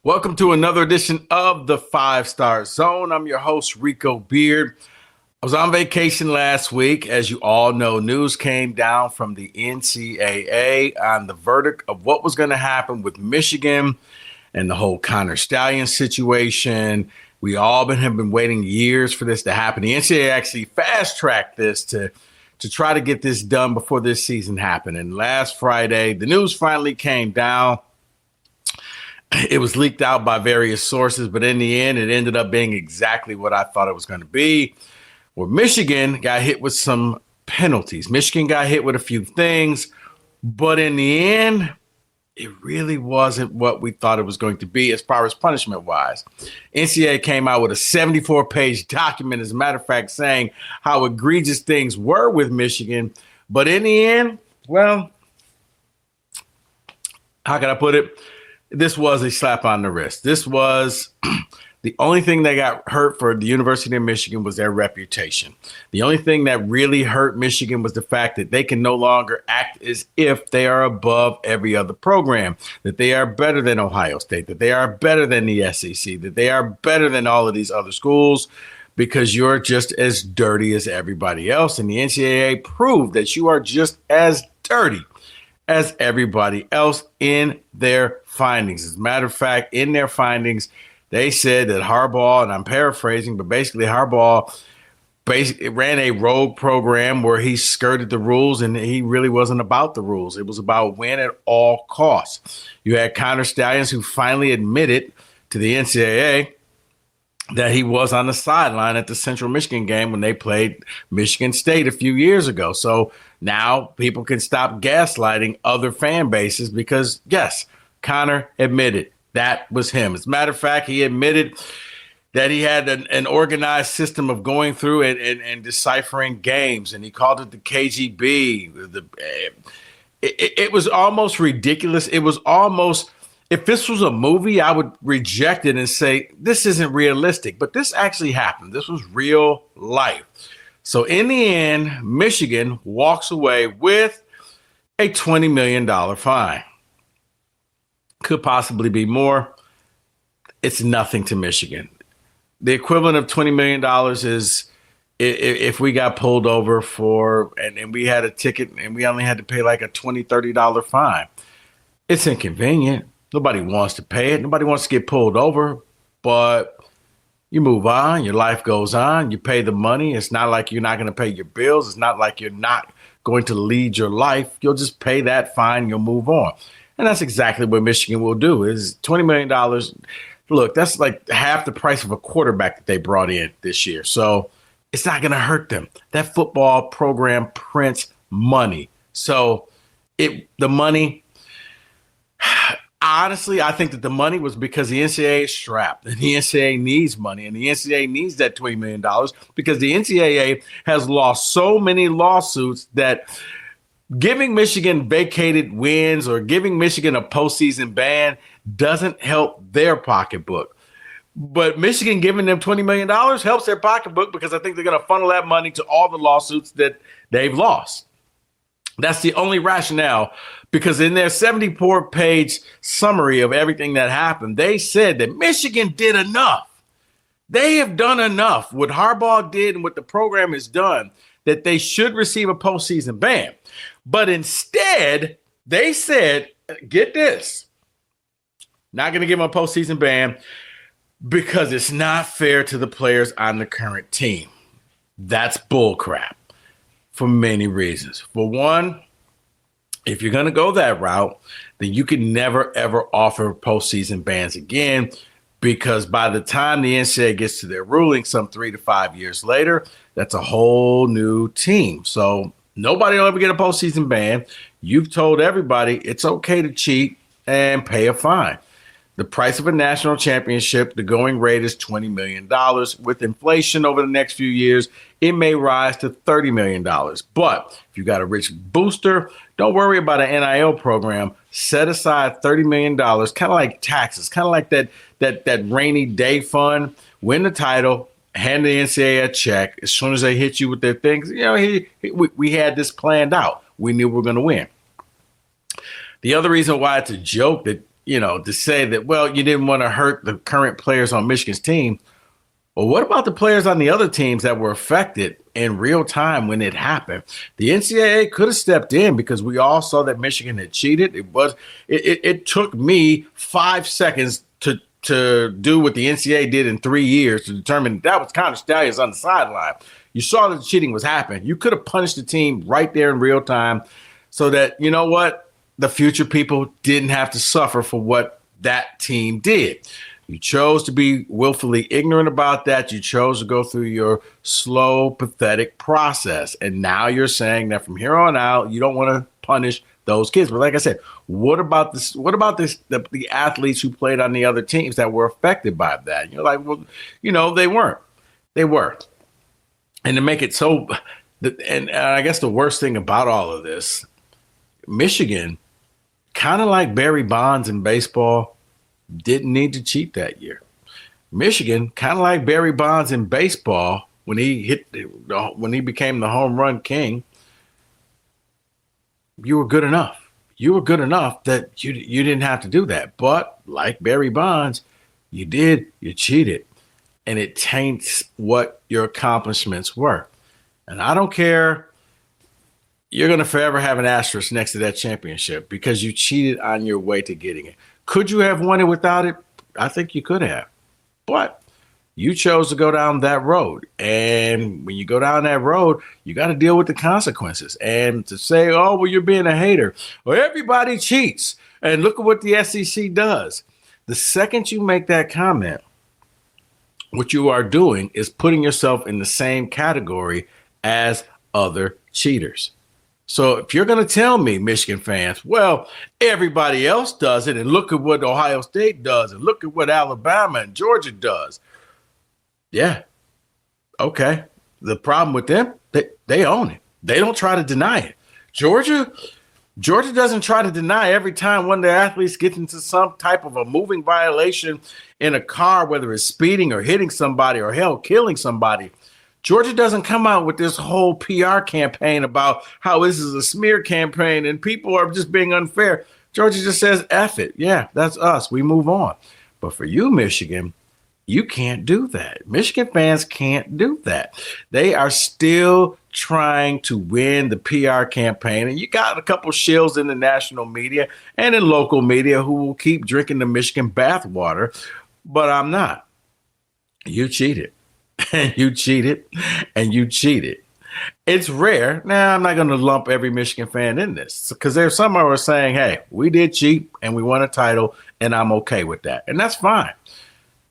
Welcome to another edition of the 5-Star Zone. I'm your host, Rico Beard. I was on vacation last week. As you all know, news came down from the NCAA on the verdict of what was going to happen with Michigan and the whole Connor Stallion situation. We all have been waiting years for this to happen. The NCAA actually fast-tracked this to try to get this done before this season happened. And last Friday, the news finally came down. It was leaked out by various sources, but in the end, it ended up being exactly what I thought it was going to be. Where Michigan got hit with some penalties. Michigan got hit with a few things, but in the end, it really wasn't what we thought it was going to be as far as punishment-wise. NCAA came out with a 74-page document, as a matter of fact, saying how egregious things were with Michigan. But in the end, well, how can I put it? This was a slap on the wrist. This was the only thing that got hurt for the University of Michigan was their reputation. The only thing that really hurt Michigan was the fact that they can no longer act as if they are above every other program, that they are better than Ohio State, that they are better than the SEC, that they are better than all of these other schools because you're just as dirty as everybody else. And the NCAA proved that you are just as dirty as everybody else in their findings. As a matter of fact, in their findings, they said that Harbaugh, and I'm paraphrasing, but basically Harbaugh ran a rogue program where he skirted the rules, and he really wasn't about the rules. It was about win at all costs. You had Connor Stallions, who finally admitted to the NCAA that he was on the sideline at the Central Michigan game when they played Michigan State a few years ago. So now people can stop gaslighting other fan bases because, yes, Connor admitted that was him. As a matter of fact, he admitted that he had an organized system of going through and deciphering games, and he called it the KGB. It was almost ridiculous. It was almost, if this was a movie, I would reject it and say, this isn't realistic. But this actually happened. This was real life. So in the end, Michigan walks away with a $20 million fine. Could possibly be more. It's nothing to Michigan. The equivalent of $20 million is if we got pulled over and we had a ticket and we only had to pay like a $20, $30 fine. It's inconvenient. Nobody wants to pay it. Nobody wants to get pulled over, but you move on. Your life goes on. You pay the money. It's not like you're not going to pay your bills. It's not like you're not going to lead your life. You'll just pay that fine. You'll move on. And that's exactly what Michigan will do. Is $20 million. Look, that's like half the price of a quarterback that they brought in this year. So it's not going to hurt them. That football program prints money. So the money, honestly, I think that the money was because the NCAA is strapped and the NCAA needs money and the NCAA needs that $20 million because the NCAA has lost so many lawsuits that giving Michigan vacated wins or giving Michigan a postseason ban doesn't help their pocketbook. But Michigan giving them $20 million helps their pocketbook because I think they're going to funnel that money to all the lawsuits that they've lost. That's the only rationale, because in their 74-page summary of everything that happened, they said that Michigan did enough. They have done enough. What Harbaugh did and what the program has done, that they should receive a postseason ban. But instead, they said, get this, not going to give them a postseason ban because it's not fair to the players on the current team. That's bullcrap for many reasons. For one, if you're going to go that route, then you can never, ever offer postseason bans again, because by the time the NCAA gets to their ruling some 3 to 5 years later, that's a whole new team. So nobody will ever get a postseason ban. You've told everybody it's okay to cheat and pay a fine. The price of a national championship, the going rate is $20 million. With inflation over the next few years, it may rise to $30 million. But if you got a rich booster, don't worry about an NIL program. Set aside $30 million, kind of like taxes, kind of like that rainy day fund. Win the title, hand the NCAA a check. As soon as they hit you with their things, we had this planned out. We knew we were going to win. The other reason why it's a joke that to say that, well, you didn't want to hurt the current players on Michigan's team. Well, what about the players on the other teams that were affected in real time when it happened? The NCAA could have stepped in because we all saw that Michigan had cheated. It took me 5 seconds to do what the NCAA did in 3 years to determine that was Connor Stalions on the sideline. You saw that the cheating was happening. You could have punished the team right there in real time so that, you know what, the future people didn't have to suffer for what that team did. You chose to be willfully ignorant about that. You chose to go through your slow, pathetic process. And now you're saying that from here on out, you don't want to punish those kids. But like I said, what about this? What about the athletes who played on the other teams that were affected by that? You're like, well, they weren't. They were. And to make it so, and I guess the worst thing about all of this, Michigan, kind of like Barry Bonds in baseball, didn't need to cheat that year. Michigan, kind of like Barry Bonds in baseball, when he became the home run king, you were good enough. You were good enough that you didn't have to do that. But like Barry Bonds, you cheated. And it taints what your accomplishments were. And I don't care. You're going to forever have an asterisk next to that championship because you cheated on your way to getting it. Could you have won it without it? I think you could have. But you chose to go down that road. And when you go down that road, you got to deal with the consequences. And to say, oh, well, you're being a hater. Well, everybody cheats. And look at what the SEC does. The second you make that comment, what you are doing is putting yourself in the same category as other cheaters. So if you're going to tell me, Michigan fans, well, everybody else does it, and look at what Ohio State does, and look at what Alabama and Georgia does. Yeah. Okay. The problem with them, they own it. They don't try to deny it. Georgia doesn't try to deny every time one of their athletes gets into some type of a moving violation in a car, whether it's speeding or hitting somebody or hell, killing somebody. Georgia doesn't come out with this whole PR campaign about how this is a smear campaign and people are just being unfair. Georgia just says, F it. Yeah, that's us. We move on. But for you, Michigan, you can't do that. Michigan fans can't do that. They are still trying to win the PR campaign. And you got a couple shills in the national media and in local media who will keep drinking the Michigan bathwater. But I'm not. You cheated. And you cheated. And you cheated. It's rare. Now, I'm not going to lump every Michigan fan in this because there's some who are saying, hey, we did cheat and we won a title and I'm okay with that. And that's fine.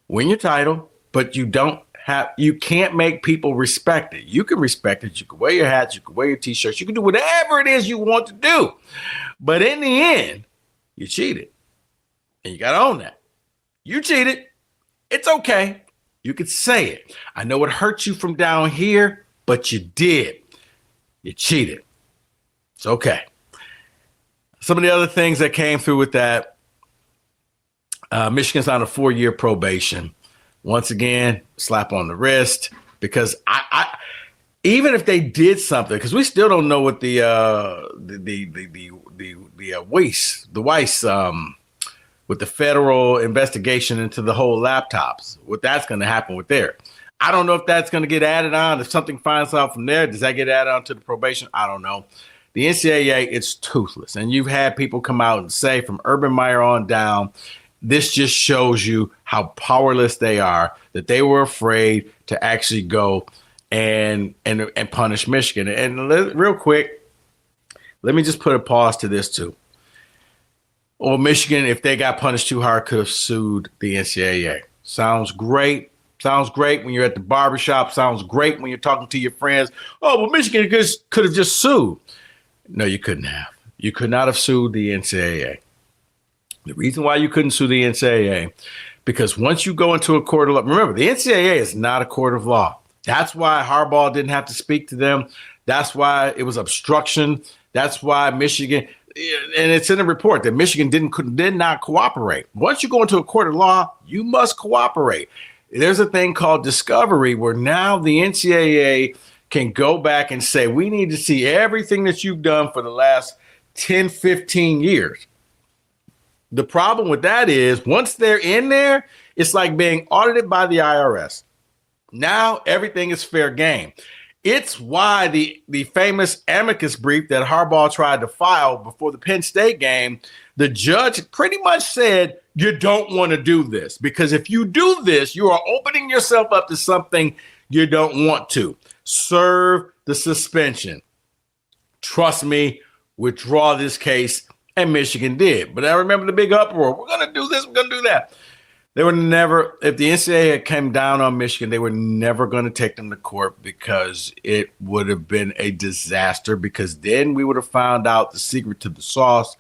Win your title, but you can't make people respect it. You can respect it. You can wear your hats. You can wear your T-shirts. You can do whatever it is you want to do. But in the end, you cheated. And you got to own that. You cheated. It's okay. You could say it. I know it hurts you from down here, but you did. You cheated. It's okay. Some of the other things that came through with that, Michigan's on a 4-year probation. Once again, slap on the wrist because I even if they did something, because we still don't know what the Weiss with the federal investigation into the whole laptops, what that's going to happen with there. I don't know if that's going to get added on. If something finds out from there, does that get added on to the probation? I don't know. The NCAA, it's toothless. And you've had people come out and say from Urban Meyer on down, this just shows you how powerless they are, that they were afraid to actually go and punish Michigan. And real quick, let me just put a pause to this too. Or Michigan, if they got punished too hard, could have sued the NCAA. Sounds great. Sounds great when you're at the barbershop. Sounds great when you're talking to your friends. Oh, well, Michigan could have just sued. No, you couldn't have. You could not have sued the NCAA. The reason why you couldn't sue the NCAA, because once you go into a court of law, remember, the NCAA is not a court of law. That's why Harbaugh didn't have to speak to them. That's why it was obstruction. That's why Michigan, and it's in the report that Michigan did not cooperate. Once you go into a court of law, you must cooperate. There's a thing called discovery where now the NCAA can go back and say, we need to see everything that you've done for the last 10, 15 years. The problem with that is once they're in there, it's like being audited by the IRS. Now everything is fair game. It's why the famous amicus brief that Harbaugh tried to file before the Penn State game, the judge pretty much said, you don't want to do this because if you do this, you are opening yourself up to something you don't want to. Serve the suspension. Trust me, withdraw this case. And Michigan did. But I remember the big uproar. We're going to do this. We're going to do that. They were never, if the NCAA had came down on Michigan, they were never going to take them to court because it would have been a disaster because then we would have found out the secret to the sauce.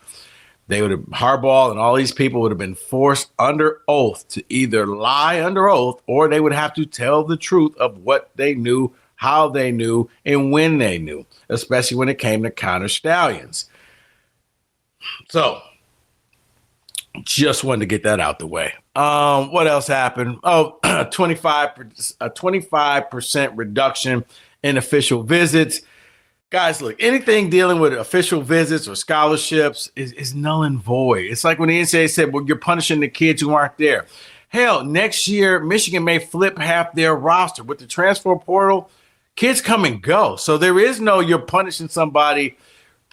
They would have, Harbaugh and all these people would have been forced under oath to either lie under oath or they would have to tell the truth of what they knew, how they knew, and when they knew, especially when it came to counter stallions. So, just wanted to get that out the way. What else happened? Oh, 25% reduction in official visits. Guys, look, anything dealing with official visits or scholarships is null and void. It's like when the NCAA said, well, you're punishing the kids who aren't there. Hell, next year, Michigan may flip half their roster. With the transfer portal, kids come and go. So there is no you're punishing somebody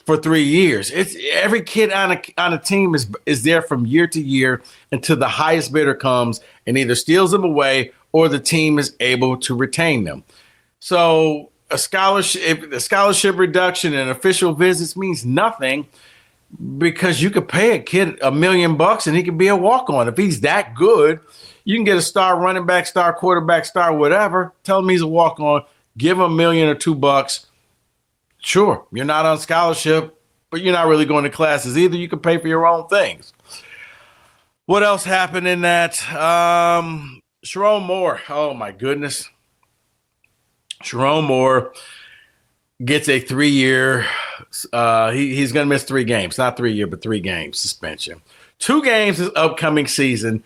for 3 years. It's every kid on a team is there from year to year until the highest bidder comes and either steals them away or the team is able to retain them. So the scholarship reduction and official visits means nothing because you could pay a kid $1 million and he could be a walk-on. If he's that good, you can get a star running back, star quarterback, star whatever. Tell him he's a walk-on. Give him $1 million or $2. Sure, you're not on scholarship, but you're not really going to classes either. You can pay for your own things. What else happened in that? Sharon Moore. Oh, my goodness. Sharon Moore gets a 3-year. He's going to miss 3 games. Not 3 year, but 3 games suspension. 2 games this upcoming season.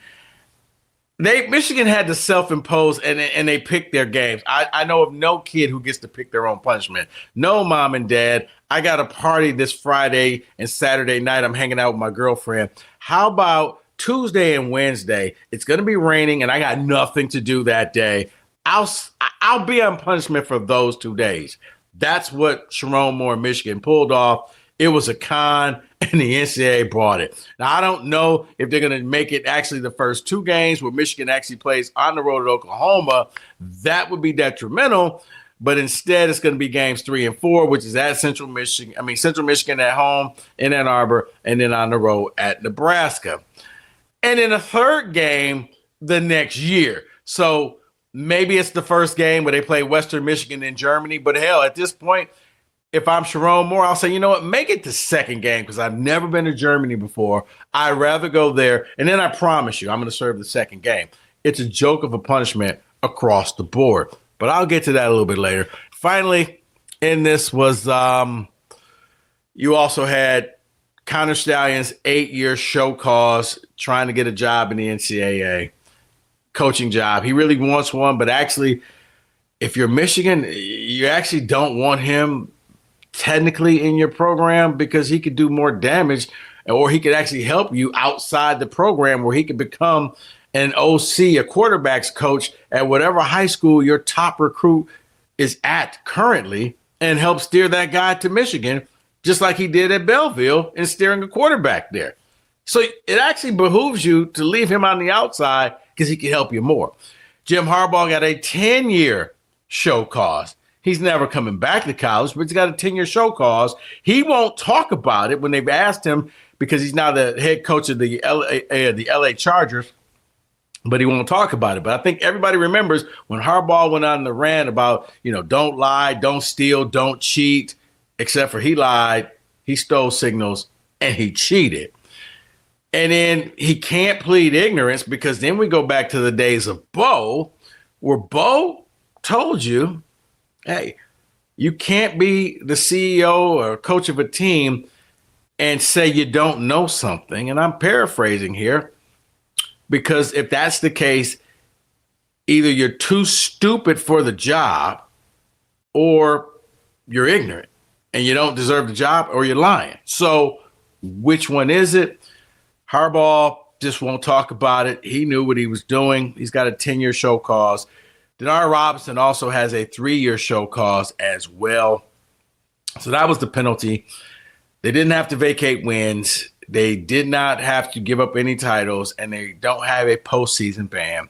Michigan had to self-impose and they picked their games. I know of no kid who gets to pick their own punishment. No, mom and dad. I got a party this Friday and Saturday night. I'm hanging out with my girlfriend. How about Tuesday and Wednesday? It's going to be raining and I got nothing to do that day. I'll be on punishment for those 2 days. That's what Sharon Moore, Michigan pulled off. It was a con, and the NCAA brought it. Now, I don't know if they're going to make it actually the first 2 games where Michigan actually plays on the road at Oklahoma. That would be detrimental, but instead it's going to be games 3 and 4, which is at Central Michigan at home in Ann Arbor, and then on the road at Nebraska. And then a 3rd game the next year. So maybe it's the first game where they play Western Michigan in Germany, but hell, at this point, if I'm Sharon Moore, I'll say, you know what, make it the 2nd game because I've never been to Germany before. I'd rather go there. And then I promise you, I'm going to serve the 2nd game. It's a joke of a punishment across the board. But I'll get to that a little bit later. Finally, in this was you also had Counter Stallion's 8-year show cause trying to get a job in the NCAA, coaching job. He really wants one, but actually, if you're Michigan, you actually don't want him technically in your program because he could do more damage or he could actually help you outside the program where he could become an OC, a quarterback's coach at whatever high school your top recruit is at currently and help steer that guy to Michigan, just like he did at Belleville in steering a quarterback there. So it actually behooves you to leave him on the outside because he can help you more. Jim Harbaugh got a 10-year show cause. He's never coming back to college, but he's got a 10-year show cause. He won't talk about it when they've asked him because he's now the head coach of the LA Chargers, but he won't talk about it. But I think everybody remembers when Harbaugh went on the rant about, don't lie, don't steal, don't cheat, except for he lied, he stole signals, and he cheated. And then he can't plead ignorance because then we go back to the days of Bo, where Bo told you, hey, you can't be the CEO or coach of a team and say you don't know something. And I'm paraphrasing here because if that's the case, either you're too stupid for the job or you're ignorant and you don't deserve the job or you're lying. So which one is it? Harbaugh just won't talk about it. He knew what he was doing. He's got a 10-year show cause. Denard Robinson also has a 3-year show cause as well. So that was the penalty. They didn't have to vacate wins. They did not have to give up any titles, and they don't have a postseason ban.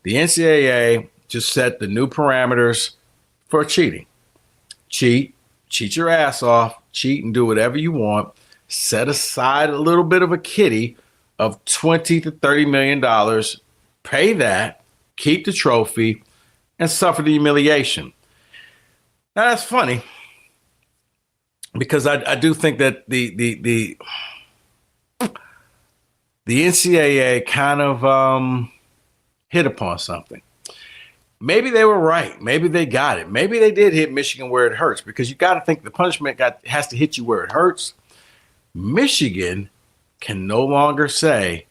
The NCAA just set the new parameters for cheating. Cheat your ass off, cheat and do whatever you want. Set aside a little bit of a kitty of $20 to $30 million. Pay that, keep the trophy, and suffer the humiliation. Now that's funny because I do think that the NCAA kind of hit upon something. Maybe they were right. Maybe they got it. Maybe they did hit Michigan where it hurts, because you got to think the punishment has to hit you where it hurts. Michigan can no longer say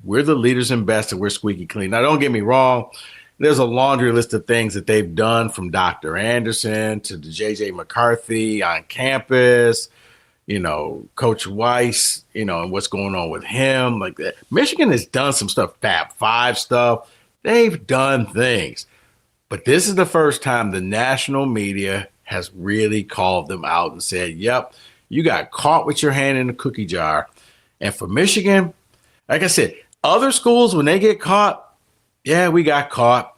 we're the leaders and best and we're squeaky clean. Now, don't get me wrong. There's a laundry list of things that they've done, from Dr. Anderson to the J.J. McCarthy on campus, Coach Weiss, and what's going on with him. Like that. Michigan has done some stuff, Fab Five stuff. They've done things. But this is the first time the national media has really called them out and said, yep, you got caught with your hand in the cookie jar. And for Michigan, like I said, other schools, when they get caught, yeah, we got caught.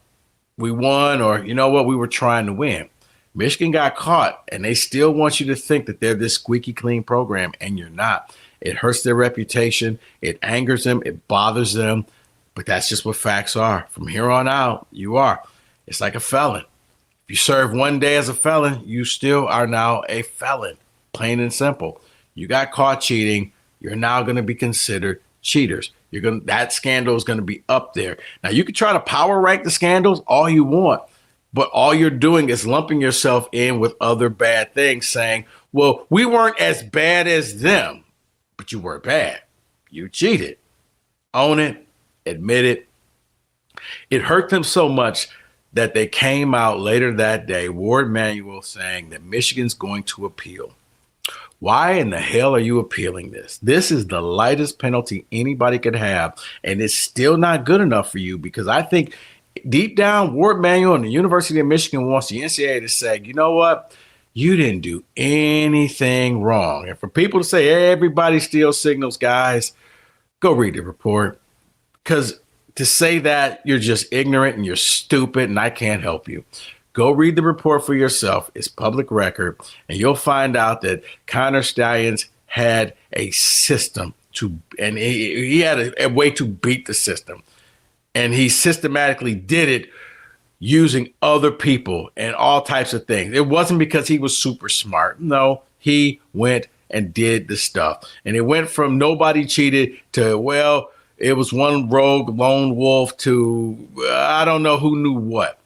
We won, or you know what, we were trying to win. Michigan got caught, and they still want you to think that they're this squeaky clean program, and you're not. It hurts their reputation. It angers them. It bothers them. But that's just what facts are. From here on out, you are. It's like a felon. If you serve one day as a felon, you still are now a felon, plain and simple. You got caught cheating. You're now going to be considered cheaters. That scandal is going to be up there. Now, you can try to power rank the scandals all you want, but all you're doing is lumping yourself in with other bad things, saying, well, we weren't as bad as them, but you were bad. You cheated. Own it. Admit it. It hurt them so much that they came out later that day, Ward Manuel, saying that Michigan's going to appeal. Why in the hell are you appealing this? This is the lightest penalty anybody could have, and it's still not good enough for you, because I think deep down, Ward Manuel and the University of Michigan wants the NCAA to say, you know what? You didn't do anything wrong. And for people to say, hey, everybody steals signals, guys, go read the report. Because to say that, you're just ignorant and you're stupid, and I can't help you. Go read the report for yourself. It's public record, and you'll find out that Connor Stalions had a system and he had a way to beat the system. And he systematically did it using other people and all types of things. It wasn't because he was super smart. No, he went and did the stuff. And it went from nobody cheated to, well, it was one rogue lone wolf to I don't know who knew what.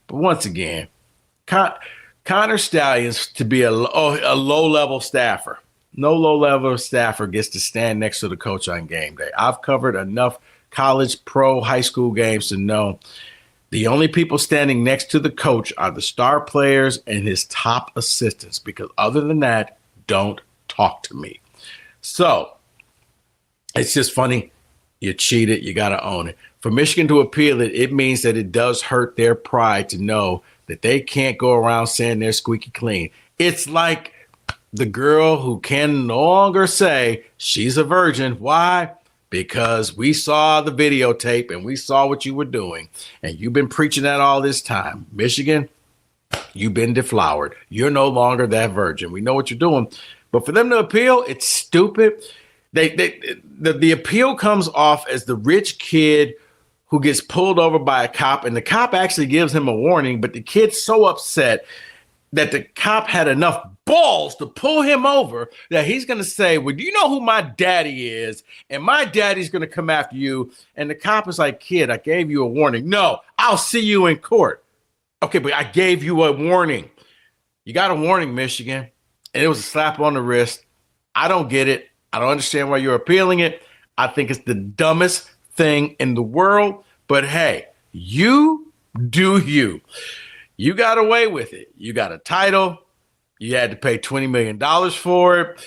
But once again, Connor Stalions to be a low-level staffer. No low-level staffer gets to stand next to the coach on game day. I've covered enough college, pro, high school games to know the only people standing next to the coach are the star players and his top assistants, because other than that, don't talk to me. So it's just funny. You cheated. You got to own it. For Michigan to appeal it, it means that it does hurt their pride to know that they can't go around saying they're squeaky clean. It's like the girl who can no longer say she's a virgin. Why? Because we saw the videotape and we saw what you were doing, and you've been preaching that all this time. Michigan, you've been deflowered. You're no longer that virgin. We know what you're doing. But for them to appeal, it's stupid. The appeal comes off as the rich kid who gets pulled over by a cop, and the cop actually gives him a warning, but the kid's so upset that the cop had enough balls to pull him over that he's going to say, well, do you know who my daddy is? And my daddy's going to come after you. And the cop is like, kid, I gave you a warning. No, I'll see you in court. Okay, but I gave you a warning. You got a warning, Michigan. And it was a slap on the wrist. I don't get it. I don't understand why you're appealing it. I think it's the dumbest thing in the world. But hey, you do you. You got away with it. You got a title. You had to pay $20 million for it.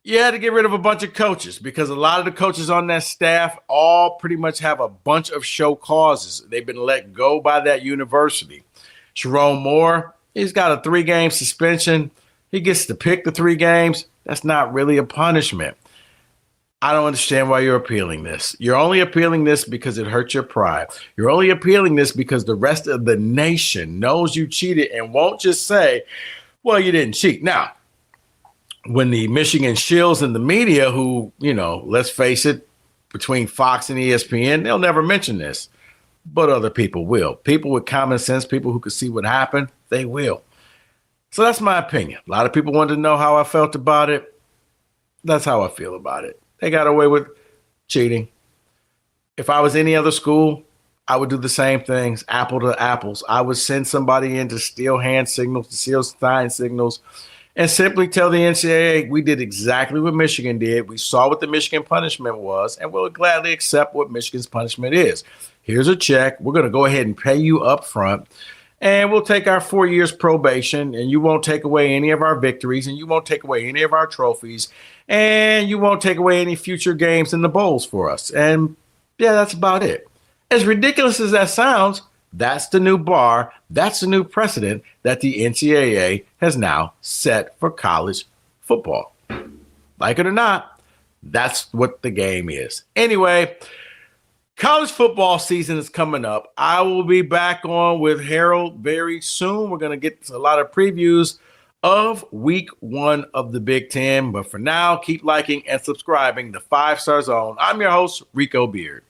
You had to get rid of a bunch of coaches because a lot of the coaches on that staff all pretty much have a bunch of show causes. They've been let go by that university. Sharon Moore, he's got a 3-game suspension. He gets to pick the 3 games. That's not really a punishment. I don't understand why you're appealing this. You're only appealing this because it hurts your pride. You're only appealing this because the rest of the nation knows you cheated and won't just say, well, you didn't cheat. Now, when the Michigan shills in the media who, let's face it, between Fox and ESPN, they'll never mention this, but other people will. People with common sense, people who could see what happened, they will. So that's my opinion. A lot of people wanted to know how I felt about it. That's how I feel about it. They got away with cheating. If I was any other school, I would do the same things, apple to apples. I would send somebody in to steal hand signals, to steal sign signals, and simply tell the NCAA, we did exactly what Michigan did. We saw what the Michigan punishment was, and we'll gladly accept what Michigan's punishment is. Here's a check. We're going to go ahead and pay you up front, and we'll take our 4 years probation, and you won't take away any of our victories, and you won't take away any of our trophies, and you won't take away any future games in the bowls for us. And, yeah, that's about it. As ridiculous as that sounds, that's the new bar. That's the new precedent that the NCAA has now set for college football. Like it or not, that's what the game is. Anyway, college football season is coming up. I will be back on with Harold very soon. We're going to get a lot of previews of week 1 of the Big Ten. But for now, keep liking and subscribing to 5 Star Zone. I'm your host, Rico Beard.